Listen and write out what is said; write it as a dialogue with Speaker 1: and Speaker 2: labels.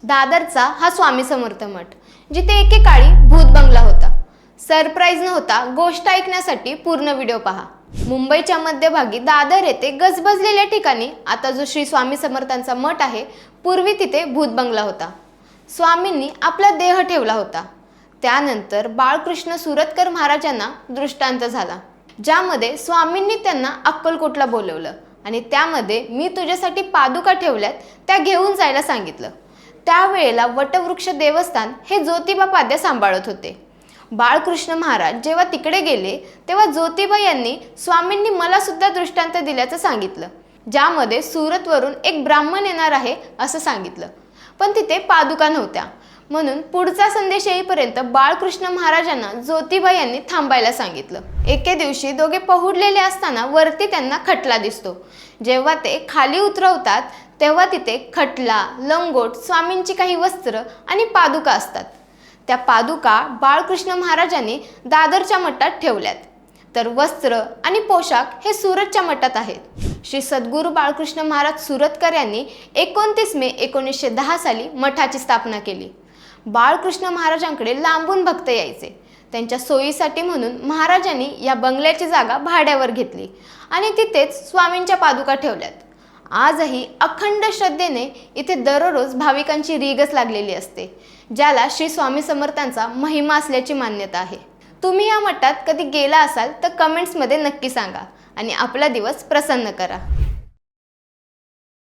Speaker 1: दादरचा हा स्वामी समर्थ मठ, जिथे एकेकाळी भूत बंगला होता। सरप्राईज नव्हता, गोष्ट ऐकण्यासाठी पूर्ण व्हिडिओ पहा। मुंबईच्या मध्यभागी दादर येथे गजबजलेल्या ठिकाणी आता जो श्री स्वामी समर्थांचा मठ आहे, पूर्वी तिथे भूत बंगला होता। स्वामींनी आपला देह ठेवला होता। त्यानंतर बाळकृष्ण सुरतकर महाराजांना दृष्टांत झाला, ज्यामध्ये स्वामींनी त्यांना अक्कलकोटला बोलवलं आणि त्यामध्ये मी तुझ्यासाठी पादुका ठेवल्यात, त्या घेऊन जायला सांगितलं। त्यावेळेला वटवृक्ष देवस्थान हे ज्योतिबा पाद्या सांभाळत होते। बाळकृष्ण महाराज जेव्हा तिकडे गेले तेव्हा ज्योतिबा यांनी स्वामींनी मला सुद्धा दृष्टांत दिल्याचं सांगितलं, ज्यामध्ये सुरतवरून एक ब्राह्मण येणार आहे असं सांगितलं, पण तिथे पादुका नव्हत्या। म्हणून पुढचा संदेश येईपर्यंत बाळकृष्ण महाराजांना ज्योतिबा यांनी थांबायला सांगितलं। एके दिवशी दोघे पहुडलेले असताना वरती त्यांना खटला दिसतो। जेव्हा ते खाली उतरवतात तेव्हा तिथे खटला, लंगोट, स्वामींची काही वस्त्र आणि पादुका असतात। त्या पादुका बाळकृष्ण महाराजांनी दादरच्या मठात ठेवल्यात, तर वस्त्र आणि पोशाख हे सुरतच्या मठात आहेत। श्री सद्गुरू बाळकृष्ण महाराज सुरतकर यांनी 29 मे 1910 साली मठाची स्थापना केली। बाळकृष्ण महाराजांकडे लांबून भक्त यायचे। त्यांच्या सोयीसाठी म्हणून महाराजांनी या बंगल्याची जागा भाड्यावर घेतली आणि तिथेच स्वामींच्या पादुका ठेवल्यात। आजही अखंड श्रद्धेने इथे दररोज भाविकांची रीगच लागलेली असते, ज्याला श्री स्वामी समर्थांचा महिमा असल्याची मान्यता आहे। तुम्ही या मठात कधी गेला असाल तर कमेंट्समध्ये नक्की सांगा आणि आपला दिवस प्रसन्न करा।